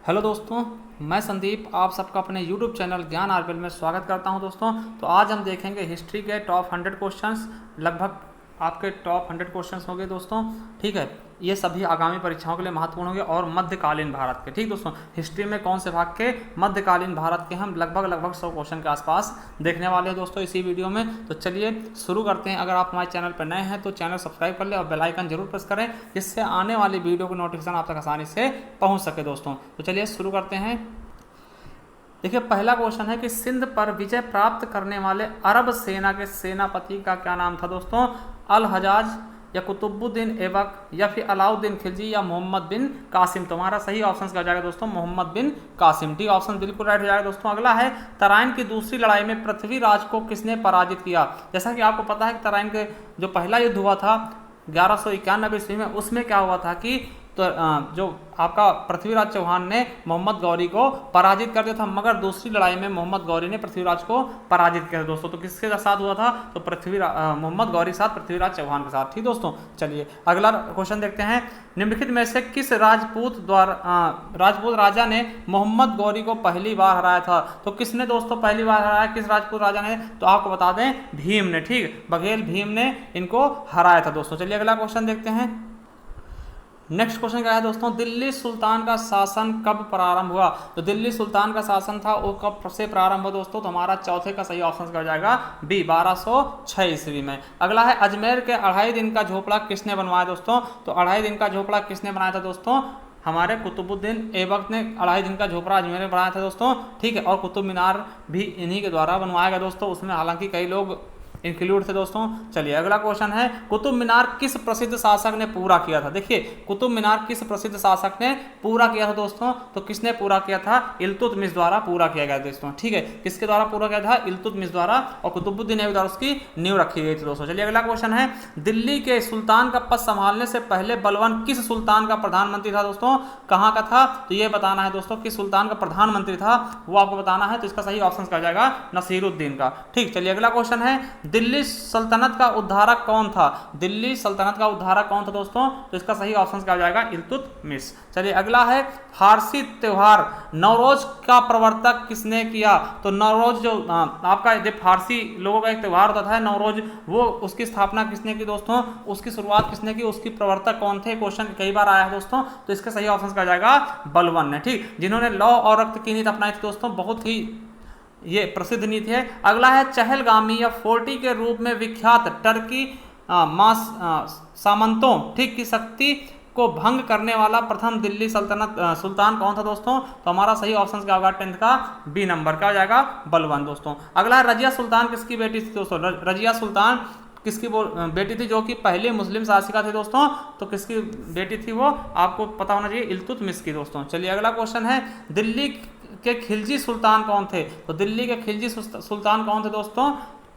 Hello दोस्तों, मैं संदीप आप सबका अपने YouTube चैनल ज्ञान आरपीएल में स्वागत करता हूं। दोस्तों तो आज हम देखेंगे हिस्ट्री के टॉप 100 क्वेश्चंस। लगभग आपके टॉप 100 क्वेश्चंस होंगे दोस्तों। ठीक है, ये सभी आगामी परीक्षाओं के लिए महत्वपूर्ण होंगे और मध्यकालीन भारत के। ठीक दोस्तों, हिस्ट्री में कौन से भाग के? मध्यकालीन भारत के हम लगभग 100 क्वेश्चन के आसपास देखने वाले हैं दोस्तों इसी वीडियो में। तो चलिए शुरू करते हैं। अगर आप हमारे चैनल पर नए हैं तो चैनल सब्सक्राइब कर ले और बेल आइकन जरूर प्रेस करें, जिससे आने वाली वीडियो की नोटिफिकेशन आप तक आसानी से पहुंच सके दोस्तों। तो चलिए शुरू करते हैं। देखिए, पहला क्वेश्चन है कि सिंध पर विजय प्राप्त करने वाले अरब सेना के सेनापति का क्या नाम था दोस्तों? अल हजाज या कुतुबुद्दीन ऐबक या फिर अलाउद्दीन खिलजी या मोहम्मद बिन कासिम। तुम्हारा सही ऑप्शन क्या हो जाएगा दोस्तों? मोहम्मद बिन कासिम। ठीक, ऑप्शन बिल्कुल राइट हो जाएगा दोस्तों। अगला है तराइन की दूसरी लड़ाई में पृथ्वीराज को किसने पराजित किया? जैसा कि आपको पता है कि तराइन के जो पहला युद्ध हुआ था 1191 ईस्वी में, उसमें क्या हुआ था कि तो जो आपका पृथ्वीराज चौहान ने मोहम्मद गौरी को पराजित कर दिया था, मगर दूसरी लड़ाई में मोहम्मद गौरी ने पृथ्वीराज को पराजित किया था दोस्तों। तो किसके साथ हुआ था? तो मोहम्मद गौरी के साथ पृथ्वीराज चौहान के साथ। ठीक दोस्तों, चलिए अगला क्वेश्चन देखते हैं। निम्नलिखित में से किस राजपूत राजा ने मोहम्मद गौरी को पहली बार हराया था? तो किसने दोस्तों पहली बार हराया? किस राजपूत राजा ने? तो आपको बता दें, भीम ने। ठीक, बघेल भीम ने इनको हराया था दोस्तों। चलिए अगला क्वेश्चन देखते हैं। नेक्स्ट क्वेश्चन क्या है दोस्तों? दिल्ली सुल्तान का शासन कब प्रारंभ हुआ? तो दिल्ली सुल्तान का शासन था वो कब से प्रारंभ हुआ दोस्तों? तो हमारा चौथे का सही ऑप्शन क्या हो जाएगा? बी, 1206 ईस्वी में। अगला है अजमेर के 2.5 दिन का झोपड़ा किसने बनवाया दोस्तों? तो 2.5 दिन का झोपड़ा किसने बनाया था दोस्तों? हमारे कुतुबुद्दीन ऐबक ने 2.5 दिन का झोपड़ा अजमेर में बनाया था दोस्तों। ठीक है, और कुतुब मीनार भी इन्हीं के द्वारा बनवाया गया दोस्तों। उसमें हालांकि कई लोग इंक्लूड थे दोस्तों। चलिए अगला क्वेश्चन है, कुतुब मीनार किस प्रसिद्ध शासक ने पूरा किया था? देखिए, कुतुब मीनार किस प्रसिद्ध शासक ने पूरा किया था दोस्तों? तो किसने पूरा किया था? इल्तुतमिश द्वारा पूरा किया गया दोस्तों। ठीक है, किसके द्वारा पूरा किया था? इल्तुतमिश द्वारा, और कुतुबुद्दीन ऐबक द्वारा उसकी नींव रखी गई थी दोस्तों। चलिए अगला क्वेश्चन है, दिल्ली के सुल्तान का पद संभालने से पहले बलवान किस सुल्तान का प्रधानमंत्री था दोस्तों? कहाँ का था? तो ये बताना है दोस्तों कि सुल्तान का प्रधानमंत्री था, वो आपको बताना है। तो इसका सही ऑप्शन क्या जाएगा? नसीरुद्दीन का। ठीक, चलिए अगला क्वेश्चन है, दिल्ली सल्तनत का उद्धारक कौन था? दिल्ली सल्तनत का उद्धारक कौन था दोस्तों? तो इसका सही ऑप्शन क्या हो जाएगा? इल्तुतमिश। चलिए अगला है, फारसी त्योहार नवरोज का प्रवर्तक किसने किया? तो नवरोज जो आपका जो फारसी लोगों का एक त्योहार होता है नवरोज, वो उसकी स्थापना किसने की दोस्तों? उसकी शुरुआत किसने की? उसकी प्रवर्तक कौन थे? क्वेश्चन कई बार आया है दोस्तों। तो इसका सही ऑप्शन क्या हो जाएगा? बलबन ने। ठीक, जिन्होंने लौ और रक्त की नीति अपनाई थी दोस्तों, बहुत ही ये प्रसिद्ध नीति है। अगला है, चहलगामी या फोर्टी के रूप में विख्यात टर्की सामंतों ठीक की शक्ति को भंग करने वाला प्रथम दिल्ली सुल्तान कौन था दोस्तों? तो हमारा सही ऑप्शन क्या होगा? 10th का बी नंबर क्या हो जाएगा? बलबन दोस्तों। अगला है, रजिया सुल्तान किसकी बेटी थी दोस्तों? रजिया सुल्तान किसकी बेटी थी? जो कि पहले मुस्लिम शासिका थे दोस्तों। तो किसकी बेटी थी वो? आपको पता होना चाहिए, इल्तुतमिश की दोस्तों। चलिए अगला क्वेश्चन है, दिल्ली के खिलजी सुल्तान कौन थे? तो दिल्ली के खिलजी सुल्तान कौन थे दोस्तों?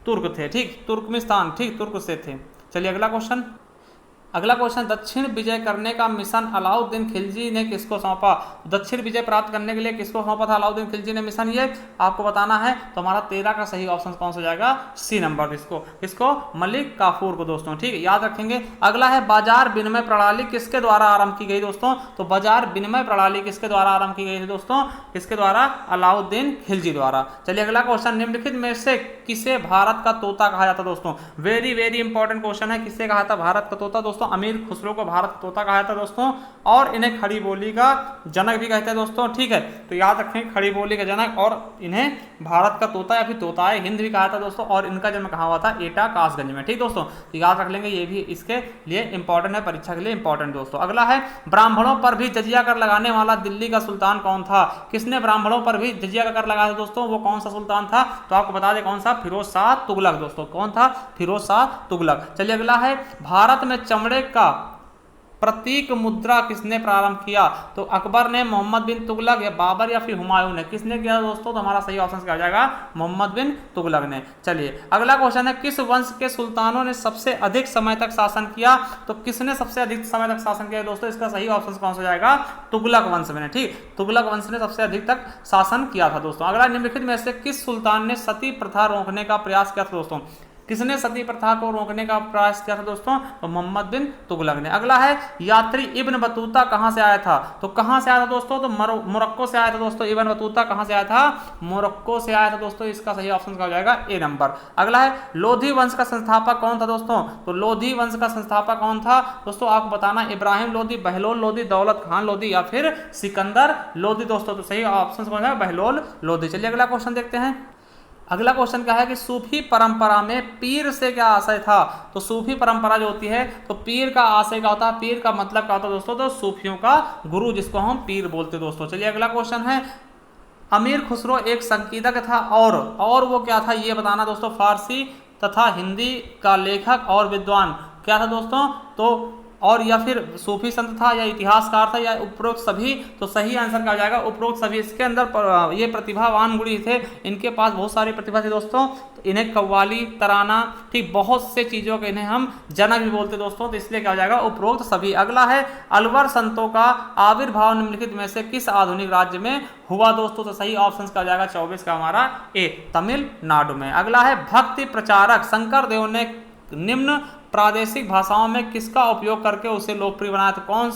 तुर्क थे। ठीक, तुर्कमिस्तान, ठीक, तुर्क से थे। चलिए अगला क्वेश्चन। दक्षिण विजय करने का मिशन अलाउद्दीन खिलजी ने किसको सौंपा? दक्षिण विजय प्राप्त करने के लिए किसको सौंपा था अलाउद्दीन खिलजी ने मिशन? ये आपको बताना है। तो हमारा 13 का सही ऑप्शन कौन सा जाएगा? C number. इसको मलिक काफूर को दोस्तों। ठीक है, याद रखेंगे। अगला है, बाजार विनिमय प्रणाली किसके द्वारा आरंभ की गई दोस्तों? तो बाजार विनिमय प्रणाली किसके द्वारा आरंभ की गई थी दोस्तों? किसके द्वारा? अलाउद्दीन खिलजी द्वारा। चलिए अगला क्वेश्चन, निम्नलिखित में से किसे भारत का तोता कहा जाता दोस्तों? वेरी वेरी इंपॉर्टेंट क्वेश्चन है। किसे कहा था भारत का तोता दोस्तों? अमीर खुसरो को भारत का तोता कहा था दोस्तों, और इन्हें खड़ी बोली का जनक भी कहते हैं दोस्तों। ठीक है, तो याद रखें, खड़ी बोली का जनक, और इन्हें भारत का तोता या फिर तोताए हिंद भी कहा था दोस्तों। और इनका जन्म कहाँ हुआ था? एटा कासगंज में। ठीक दोस्तों, तो याद रख लेंगे, ये भी इसके लिए इंपॉर्टेंट है, परीक्षा के लिए इंपॉर्टेंट दोस्तों। अगला है, ब्राह्मणों पर भी जजिया कर लगाने वाला दिल्ली का सुल्तान कौन था? किसने ब्राह्मणों पर भी जजिया का कर लगाया था दोस्तों? वो कौन सा सुल्तान था? तो आपको बता दें, कौन सा? फिरोज शाह तुगलक दोस्तों। कौन था? फिरोज शाह तुगलक। चलिए अगला है, भारत में चमड़े का प्रतीक मुद्रा किसने प्रारंभ किया? तो अकबर ने, मोहम्मद बिन तुगलक, या बाबर, या फिर हुमायूं ने? किसने किया दोस्तों? तो हमारा सही ऑप्शन क्या हो जाएगा? मोहम्मद बिन तुगलक ने। चलिए अगला क्वेश्चन है, किस वंश के सुल्तानों ने सबसे अधिक समय तक शासन किया? तो किसने सबसे अधिक समय तक शासन किया दोस्तों? इसका सही ऑप्शन कौन सा जाएगा? तुगलक वंश में। ठीक, तुगलक वंश ने सबसे अधिक तक शासन किया था दोस्तों। अगला, निम्नलिखित में से किस सुल्तान ने सती प्रथा रोकने का प्रयास किया था दोस्तों? किसने सती प्रथा को रोकने का प्रयास किया था दोस्तों? तो मोहम्मद बिन तुगलक ने। अगला है यात्री इब्न बतूता कहां से आया था? तो कहां से आया था दोस्तों? तो मोरक्को से आया था दोस्तों। इब्न बतूता कहां से आया था? मोरक्को से आया था दोस्तों। इसका सही ऑप्शन क्या हो जाएगा? ए नंबर। अगला है लोधी वंश का संस्थापक कौन था दोस्तों? तो लोधी वंश का संस्थापक कौन था दोस्तों? आपको बताना, इब्राहिम लोधी, बहलोल लोधी, दौलत खान लोधी या फिर सिकंदर लोधी दोस्तों। तो सही ऑप्शन कौन है? बहलोल लोधी। चलिए अगला क्वेश्चन देखते हैं। अगला क्वेश्चन क्या है कि सूफी परंपरा में पीर से क्या आशय था? तो सूफी परंपरा जो होती है तो पीर का आशय क्या होता है? पीर का मतलब क्या होता है दोस्तों? तो सूफियों का गुरु, जिसको हम पीर बोलते हैं दोस्तों। चलिए अगला क्वेश्चन है, अमीर खुसरो एक संगीतक था और वो क्या था ये बताना दोस्तों। फारसी तथा हिंदी का लेखक और विद्वान क्या था दोस्तों? तो और या फिर सूफी संत था या इतिहासकार था या उपरोक्त सभी? तो सही आंसर क्या हो जाएगा? उपरोक्त सभी। इसके अंदर ये प्रतिभावान गुणी थे, इनके पास बहुत सारी प्रतिभा थी दोस्तों। तो इन्हें कव्वाली, तराना, ठीक बहुत से चीज़ों के इन्हें हम जनक भी बोलते दोस्तों। तो इसलिए क्या हो जाएगा? उपरोक्त सभी। अगला है अलवर संतों का आविर्भाव निम्नलिखित में से किस आधुनिक राज्य में हुआ दोस्तों? तो सही ऑप्शन क्या हो जाएगा? 24 का हमारा ए, तमिलनाडु में। अगला है भक्ति प्रचारक शंकर देव ने निम्न प्रादेशिक भाषाओं में किसका उपयोग करके उसे लोकप्रिय बनाया? तो कौन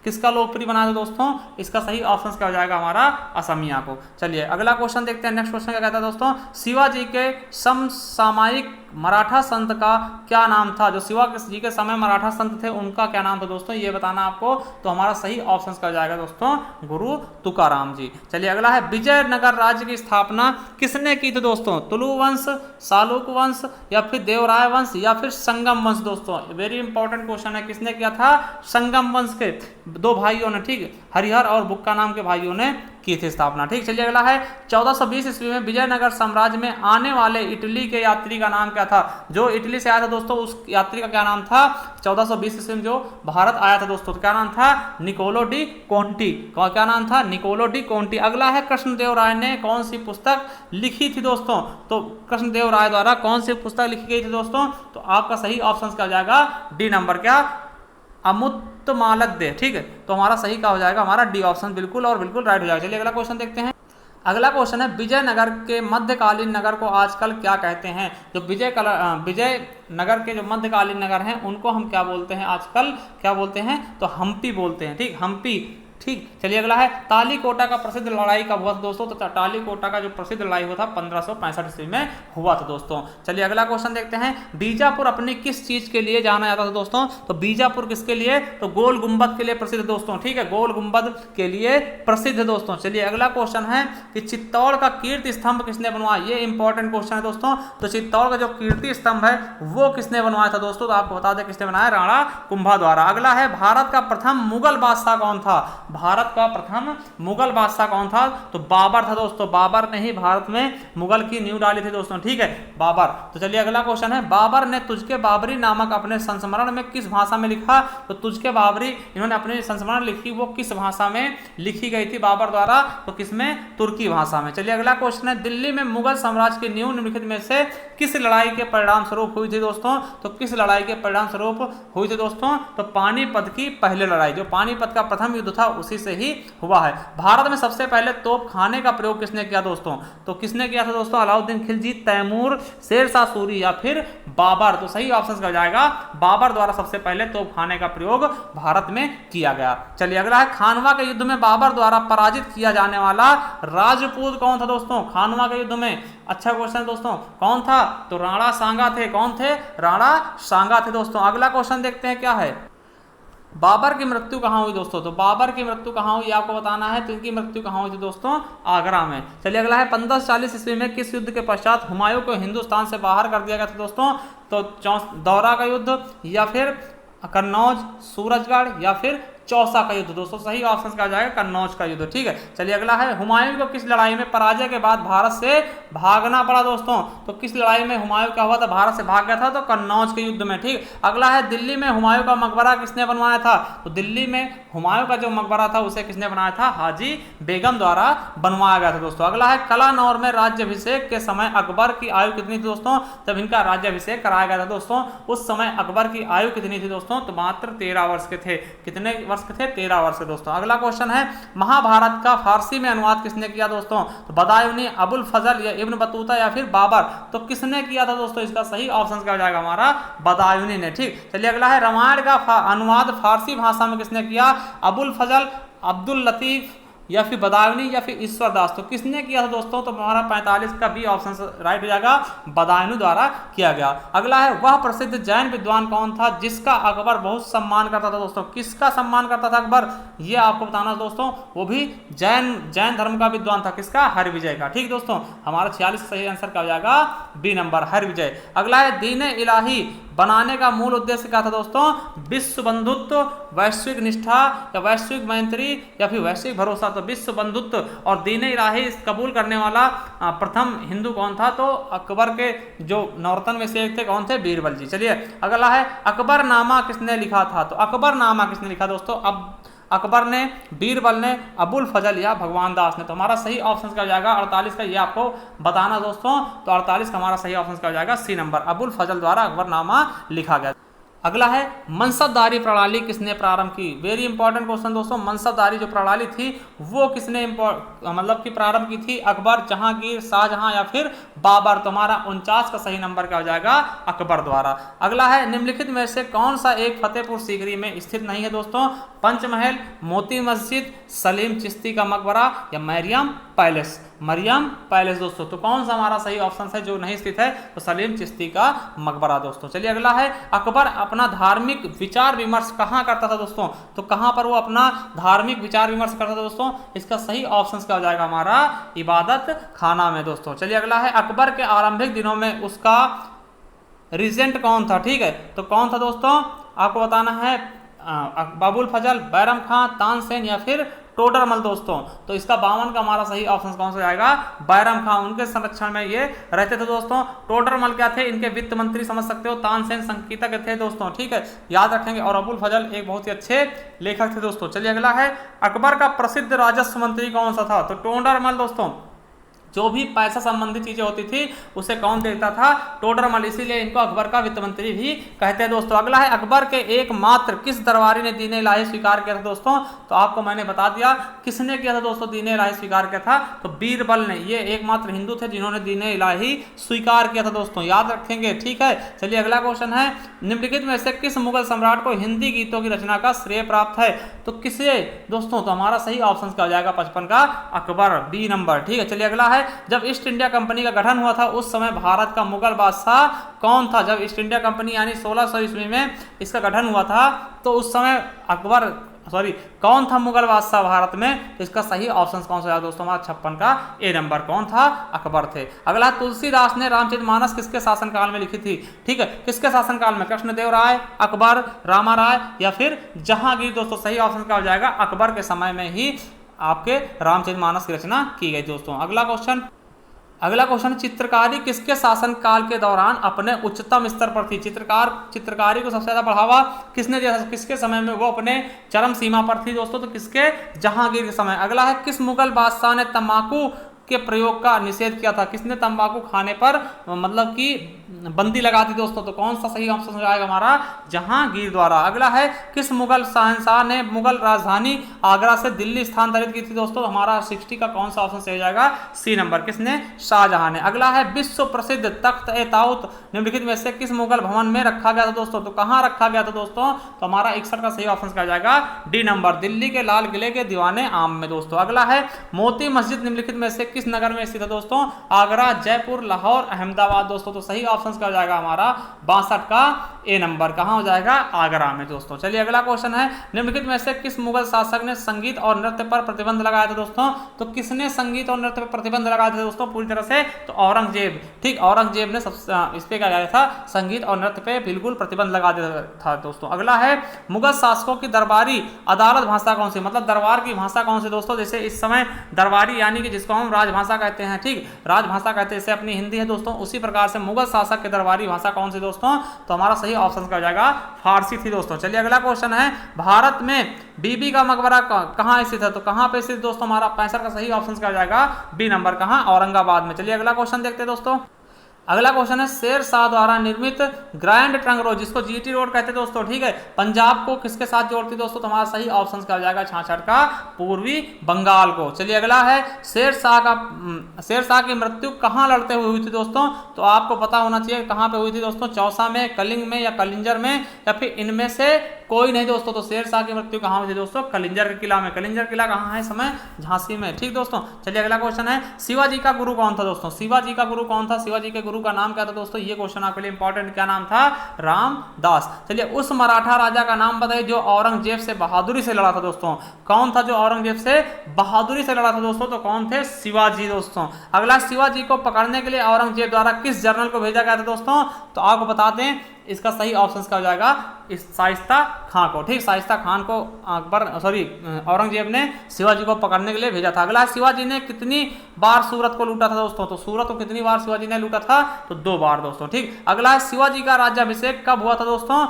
किसका लोकप्रिय बनाया था दोस्तों? इसका सही ऑप्शन क्या हो जाएगा? हमारा असमिया को। चलिए अगला क्वेश्चन देखते हैं। नेक्स्ट क्वेश्चन क्या कहता है दोस्तों? शिवाजी के समसामयिक मराठा संत का क्या नाम था? जो शिवाजी के समय मराठा संत थे उनका क्या नाम था दोस्तों? ये बताना आपको। तो हमारा सही ऑप्शन क्या हो जाएगा दोस्तों? गुरु तुकाराम जी। चलिए अगला है विजयनगर राज्य की स्थापना किसने की थी दोस्तों? तुलु वंश, सालुक वंश या फिर देवराय वंश या फिर संगम वंश दोस्तों। वेरी इंपॉर्टेंट क्वेश्चन है। किसने किया था? संगम वंश के दो भाइयों ने, ठीक, हरिहर और बुक्का नाम के भाइयों ने की थी स्थापना। ठीक, चलिए अगला है 1420 ईस्वी में विजयनगर साम्राज्य में आने वाले इटली के यात्री का नाम क्या था? जो इटली से आया था दोस्तों उस यात्री का क्या नाम था? 1420 ईस्वी में जो भारत आया था दोस्तों तो क्या नाम था? Niccolo de Conti. क्या नाम था? Niccolo de Conti. अगला है कृष्णदेव राय ने कौन सी पुस्तक लिखी थी दोस्तों? तो कृष्णदेव राय द्वारा कौन सी पुस्तक लिखी गई थी दोस्तों? तो आपका सही ऑप्शन क्या हो जाएगा? D number. क्या? अमुत्तमालद्य। ठीक है, तो हमारा सही क्या हो जाएगा? हमारा डी ऑप्शन बिल्कुल और बिल्कुल राइट हो जाएगा। चलिए अगला क्वेश्चन देखते हैं। अगला क्वेश्चन है विजयनगर के मध्यकालीन नगर को आजकल क्या कहते हैं? जो विजयनगर के जो मध्यकालीन नगर हैं उनको हम क्या बोलते हैं आजकल? क्या बोलते हैं? तो हम्पी बोलते हैं। ठीक, हम्पी। ठीक, चलिए अगला है तालीकोटा का प्रसिद्ध लड़ाई कब हुआ था दोस्तों? तो तालीकोटा का जो प्रसिद्ध लड़ाई हुआ था 1565 ईस्वी में हुआ था दोस्तों। चलिए अगला क्वेश्चन देखते हैं। बीजापुर अपनी किस चीज के लिए जाना जाता था दोस्तों? तो बीजापुर किसके लिए? तो गोल गुंबद के लिए प्रसिद्ध दोस्तों। ठीक है, गोल गुंबद के लिए प्रसिद्ध दोस्तों। चलिए अगला क्वेश्चन है कि चित्तौड़ का कीर्ति स्तंभ किसने बनवाया? ये इंपॉर्टेंट क्वेश्चन है दोस्तों। तो चित्तौड़ का जो कीर्ति स्तंभ है वो किसने बनवाया था दोस्तों? तो आपको बता दें किसने बनाया? राणा कुंभा द्वारा। अगला है भारत का प्रथम मुगल बादशाह कौन था? भारत का प्रथम मुगल बादशाह कौन था? तो बाबर था दोस्तों। बाबर ने ही भारत में मुगल की नींव डाली थी दोस्तों। ठीक है, बाबर। तो चलिए अगला क्वेश्चन है बाबर ने तुझके बाबरी नामक अपने संस्मरण में किस भाषा में लिखा? तो तुझके बाबरी इन्होंने अपने संस्मरण लिखी, वो किस भाषा में लिखी गई थी बाबर द्वारा? तो किसमें? तुर्की भाषा में। चलिए अगला क्वेश्चन है दिल्ली में मुगल साम्राज्य की नींव निम्नलिखित में से किस लड़ाई के परिणाम स्वरूप हुई थी दोस्तों? तो किस लड़ाई के परिणाम स्वरूप हुई थी दोस्तों? तो पानीपत की पहली लड़ाई। जो पानीपत का प्रथम युद्ध था उसी से ही हुआ है। भारत में सबसे पहले तोप खाने का प्रयोग किसने किया दोस्तों? तो किसने किया था दोस्तों? अलाउद्दीन खिलजी, तैमूर, शेरशाह सूरी या फिर बाबर? तो सही ऑप्शन क्या जाएगा? बाबर द्वारा सबसे पहले तोप खाने का प्रयोग भारत में किया गया। चलिए अगला है खानवा के युद्ध में बाबर द्वारा पराजित किया जाने वाला राजपूत कौन था दोस्तों? खानवा के युद्ध में। अच्छा क्वेश्चन दोस्तों, कौन था? तो राणा सांगा थे। कौन थे? राणा सांगा थे दोस्तों। अगला क्वेश्चन देखते हैं क्या है। बाबर की मृत्यु कहाँ हुई दोस्तों? तो बाबर की मृत्यु कहाँ हुई आपको बताना है। तो इनकी मृत्यु कहाँ हुई थी दोस्तों? आगरा में। चलिए अगला है 1540 ईस्वी में किस युद्ध के पश्चात हुमायूं को हिंदुस्तान से बाहर कर दिया गया था दोस्तों? तो दौरा का युद्ध या फिर कन्नौज, सूरजगढ़ या फिर चौसा का युद्ध दोस्तों। सही ऑप्शन क्या जाएगा? कन्नौज का युद्ध। ठीक है, चलिए अगला है हुमायूं को किस लड़ाई में पराजय के बाद भारत से भागना पड़ा दोस्तों? तो किस लड़ाई में हुमायूं क्या हुआ था? भारत से भाग गया था। तो कन्नौज के युद्ध में। ठीक, अगला है दिल्ली में हुमायूं का मकबरा किसने बनवाया था? तो दिल्ली में हुमायूं का जो मकबरा था उसे किसने बनाया था? हाजी बेगम द्वारा बनवाया गया था दोस्तों। अगला है कलानौर में राज्याभिषेक के समय अकबर की आयु कितनी थी दोस्तों? जब इनका राज्याभिषेक कराया गया था दोस्तों उस समय अकबर की आयु कितनी थी दोस्तों? तो मात्र 13 वर्ष के थे। कितने वर्ष वर्ष के थे? 13 वर्ष के दोस्तों। अगला क्वेश्चन है महाभारत का फारसी में अनुवाद किसने किया दोस्तों? तो बदायूनी, अबुल फजल या इब्न बतूता या फिर बाबर, तो किसने किया था दोस्तों? इसका सही ऑप्शन क्या हो जाएगा हमारा? बदायूनी ने। ठीक, चलिए अगला है रामायण का अनुवाद फारसी भाषा में किसने किया? अबुल फजल, अब्दुल लतीफ या फिर बदायूनी या फिर ईश्वर दास, तो किसने किया था दोस्तों? तो हमारा 45 का बी ऑप्शन राइट हो जाएगा, बदायूनी द्वारा किया गया। अगला है वह प्रसिद्ध जैन विद्वान कौन था जिसका अकबर बहुत सम्मान करता था दोस्तों? किसका सम्मान करता था अकबर? ये आपको बताना दोस्तों, वो भी जैन धर्म का विद्वान था। किसका? हरिविजय का। ठीक दोस्तों, हमारा 46 सही आंसर क्या हो जाएगा? B number, Harivijay. अगला है दीन इलाही बनाने का मूल उद्देश्य क्या था दोस्तों? विश्व बंधुत्व, वैश्विक निष्ठा या वैश्विक मैत्री या फिर वैश्विक भरोसा। तो विश्व बंधुत्व और दीन इलाही कबूल करने वाला प्रथम हिंदू कौन था? तो अकबर के जो नौरतन में से एक थे, कौन थे? बीरबल जी। चलिए अगला है अकबरनामा किसने लिखा था? तो अकबरनामा किसने लिखा दोस्तों? अब अकबर ने, बीरबल ने, अबुल फजल या भगवान दास ने। तो हमारा सही ऑप्शन क्या हो जाएगा? 48 का। ये आपको बताना दोस्तों, तो 48 का हमारा सही ऑप्शन क्या हो जाएगा? सी नंबर, अबुल फजल द्वारा अकबरनामा लिखा गया। अगला है मनसबदारी प्रणाली किसने प्रारंभ की? वेरी इंपॉर्टेंट क्वेश्चन दोस्तों। मनसबदारी जो प्रणाली थी वो किसने मतलब कि प्रारंभ की थी? अकबर, जहांगीर, शाहजहां या फिर बाबर। तो हमारा 49 का सही नंबर क्या हो जाएगा? अकबर द्वारा। अगला है निम्नलिखित में से कौन सा एक फतेहपुर सीकरी में स्थित नहीं है दोस्तों? पंचमहल, मोती मस्जिद, सलीम चिश्ती का मकबरा या मरियम पैलेस। मरियम पैलेस दोस्तों। तो कौन सा हमारा सही ऑप्शन है जो नहीं स्थित है? तो सलीम चिश्ती का मकबरा दोस्तों। चलिए अगला है अकबर अपना धार्मिक विचार विमर्श कहाँ करता था दोस्तों? तो कहाँ पर वो अपना धार्मिक विचार विमर्श करता था दोस्तों? इसका सही ऑप्शन क्या हो जाएगा हमारा? इबादत खाना में दोस्तों। चलिए अगला है अकबर के आरंभिक दिनों में उसका रिजेंट कौन था? ठीक है, तो कौन था दोस्तों? आपको बताना है अबुल फजल, बैरम खां, तानसेन या फिर टोडरमल दोस्तों। तो इसका 52 का हमारा सही ऑप्शन कौन सा जाएगा? बैरम खां। उनके संरक्षण में ये रहते थे दोस्तों। टोडरमल क्या थे? इनके वित्त मंत्री समझ सकते हो। तानसेन संगीतज्ञ थे दोस्तों। ठीक है, याद रखेंगे। और अबुल फजल एक बहुत ही अच्छे लेखक थे दोस्तों। चलिए अगला है अकबर का प्रसिद्ध राजस्व मंत्री कौन सा था? तो टोडरमल दोस्तों। जो भी पैसा संबंधी चीजें होती थी उसे कौन देखता था? टोडरमल। इसीलिए इनको अकबर का वित्त मंत्री भी कहते हैं दोस्तों। अगला है अकबर के एकमात्र किस दरबारी ने दीन इलाही स्वीकार किया था दोस्तों? तो आपको मैंने बता दिया किसने किया था दोस्तों दीन इलाही स्वीकार किया था? तो बीरबल ने। ये एकमात्र हिंदू थे जिन्होंने दीन इलाही स्वीकार किया था दोस्तों, याद रखेंगे। ठीक है, चलिए अगला क्वेश्चन है निम्नलिखित में से किस मुगल सम्राट को हिंदी गीतों की रचना का श्रेय प्राप्त है? तो किसे दोस्तों? तो हमारा सही ऑप्शन क्या हो जाएगा? 55 का, अकबर, बी नंबर। ठीक है, चलिए अगला है जब ईस्ट इंडिया कंपनी का गठन हुआ था उस समय भारत का मुगल बादशाह कौन था? जब ईस्ट इंडिया कंपनी यानी 1600 ईस्वी में इसका गठन हुआ था तो उस समय कौन था मुगल बादशाह भारत में? तो इसका सही ऑप्शन कौन सा है दोस्तों? हमारा 56 का ए नंबर। कौन था? अकबर थे। अगला तुलसीदास ने रामचरितमानस किसके शासनकाल में लिखी थी? ठीक है, किसके शासनकाल में? कृष्णदेव राय, अकबर, रामा राय या फिर जहांगीर दोस्तों। सही ऑप्शन क्या हो जाएगा? अकबर के समय में ही आपके रामचरितमानस की रचना की गई दोस्तों। अगला क्वेश्चन चित्रकारी किसके शासन काल के दौरान अपने उच्चतम स्तर पर थी? चित्रकारी को सबसे ज्यादा बढ़ावा किसने दिया था? किसके समय में वो अपने चरम सीमा पर थी दोस्तों? तो किसके? जहांगीर के समय। अगला है किस मुगल बादशाह ने तंबाकू के प्रयोग का निषेध किया था? किसने तंबाकू खाने पर मतलब कि बंदी लगा दी दोस्तों? तो कौन सा सही ऑप्शन हो जाएगा हमारा? जहांगीर द्वारा। अगला है किस मुगल शहंशाह ने मुगल राजधानी आगरा से दिल्ली स्थानांतरित की थी दोस्तों? हमारा 60 का कौन सा ऑप्शन सही हो जाएगा? C number. किसने? शाहजहां ने। अगला है विश्व प्रसिद्ध तख्त-ए-ताउत निम्नलिखित में से किस मुगल भवन में रखा गया था दोस्तों? तो कहां रखा गया था दोस्तों? तो हमारा 61 का सही ऑप्शन क्या हो जाएगा? डी नंबर, दिल्ली के लाल किले के दीवाने आम में दोस्तों। अगला है मोती मस्जिद निम्नलिखित में से किस नगर में स्थित है दोस्तों? आगरा, जयपुर, लाहौर, अहमदाबाद दोस्तों। तो सही ऑप्शन क्या हो जाएगा हमारा? 62 का ए नंबर। कहां हो जाएगा? आगरा में दोस्तों। चलिए अगला क्वेश्चन है निम्नलिखित में से किस मुगल शासक ने संगीत और नृत्य पर प्रतिबंध लगाया था दोस्तों? तो किसने संगीत और नृत्य पर प्रतिबंध लगाया था दोस्तों पूरी तरह से? तो औरंगजेब। ठीक, औरंगजेब ने इस पे क्या किया था? संगीत और नृत्य पे बिल्कुल प्रतिबंध लगा दिया था दोस्तों। अगला है मुगल शासकों की दरबारी अदालत भाषा कौन सी? मतलब दरबार की भाषा कौन सी दोस्तों? जैसे इस समय दरबारी यानी कि जिसको हम राजभाषा कहते हैं। ठीक, राजभाषा कहते हैं, जैसे अपनी हिंदी है दोस्तों, उसी प्रकार से मुगल शासक की दरबारी भाषा कौन सी दोस्तों? तो हमारा सही ऑप्शन क्या हो जाएगा? फारसी थी दोस्तों। चलिए अगला क्वेश्चन है भारत में बीबी का मकबरा कहां स्थित है? तो कहां पे स्थित दोस्तों? हमारा 65 का सही ऑप्शन क्या हो जाएगा? B number. कहां? औरंगाबाद में। चलिए अगला क्वेश्चन देखते हैं दोस्तों। अगला क्वेश्चन है शेर शाह द्वारा निर्मित ग्रैंड ट्रंक रोड, जिसको जीटी रोड कहते हैं दोस्तों, ठीक है, पंजाब को किसके साथ जोड़ती है दोस्तों? तुम्हारा सही ऑप्शन क्या हो जाएगा? छाछड़ का पूर्वी बंगाल को। चलिए अगला है शेर शाह की मृत्यु कहां लड़ते हुए हुई थी दोस्तों? तो आपको पता होना चाहिए कहां पे हुई थी दोस्तों, चौसा में, कलिंग में या कलिंजर में, या फिर इनमें से कोई नहीं दोस्तों। तो शेर शाह की मृत्यु कहां हुई थी दोस्तों? कलिंजर के किला में। कलिंजर किला कहां है इस समय? झांसी में, ठीक दोस्तों। चलिए अगला क्वेश्चन है शिवाजी का गुरु कौन था दोस्तों? शिवाजी का गुरु कौन था? शिवाजी के गुरु का नाम क्या था दोस्तों? ये क्वेश्चन आपके लिए इंपॉर्टेंट, क्या नाम था? रामदास। चलिए उस मराठा राजा का नाम बताइए जो औरंगजेब से बहादुरी से लड़ा था दोस्तों। कौन था जो औरंगजेब से बहादुरी से लड़ा था दोस्तों? तो कौन थे? शिवाजी दोस्तों। अगला, शिवाजी को पकड़ने के लिए औरंगजेब द्वारा किस जनरल को भेजा गया था दोस्तों? तो आपको बता दें इसका सही ऑप्शन क्या हो जाएगा? इस शाइस्ता खां को, ठीक, शाइस्ता खान को औरंगजेब ने शिवाजी को पकड़ने के लिए भेजा था। अगला, शिवाजी ने कितनी बार सूरत को लूटा था दोस्तों? तो सूरत को कितनी बार शिवाजी ने लूटा था? तो 2 बार दोस्तों, ठीक। अगला, शिवाजी का राज्याभिषेक कब हुआ था दोस्तों?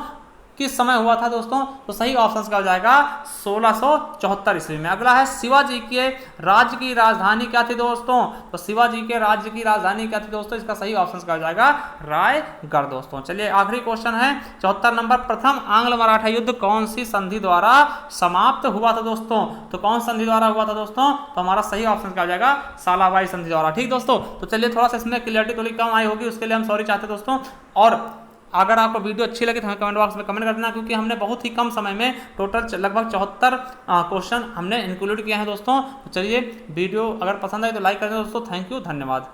किस समय हुआ था दोस्तों? तो सही ऑप्शन क्या हो जाएगा? 1674 ईस्वी में। अगला है शिवाजी के राज्य की राजधानी क्या थी दोस्तों? तो शिवाजी के राज्य की राजधानी क्या थी दोस्तों? इसका सही ऑप्शन क्या हो जाएगा? रायगढ़ दोस्तों। चलिए आखिरी क्वेश्चन है 74 नंबर, प्रथम आंग्ल मराठा युद्ध कौन सी संधि द्वारा समाप्त हुआ था दोस्तों? तो कौन संधि द्वारा हुआ था दोस्तों? तो हमारा सही ऑप्शन क्या हो जाएगा? सालाबाई संधि द्वारा, ठीक दोस्तों। तो चलिए थोड़ा सा इसमें क्लियरिटी थोड़ी कम आई होगी, उसके लिए हम सॉरी चाहते दोस्तों। और अगर आपको वीडियो अच्छी लगे तो हमें कमेंट बॉक्स में कमेंट कर देना, क्योंकि हमने बहुत ही कम समय में टोटल लगभग 74 क्वेश्चन हमने इंक्लूड किए हैं दोस्तों। तो चलिए वीडियो अगर पसंद आए तो लाइक कर दें दोस्तों। थैंक यू, धन्यवाद।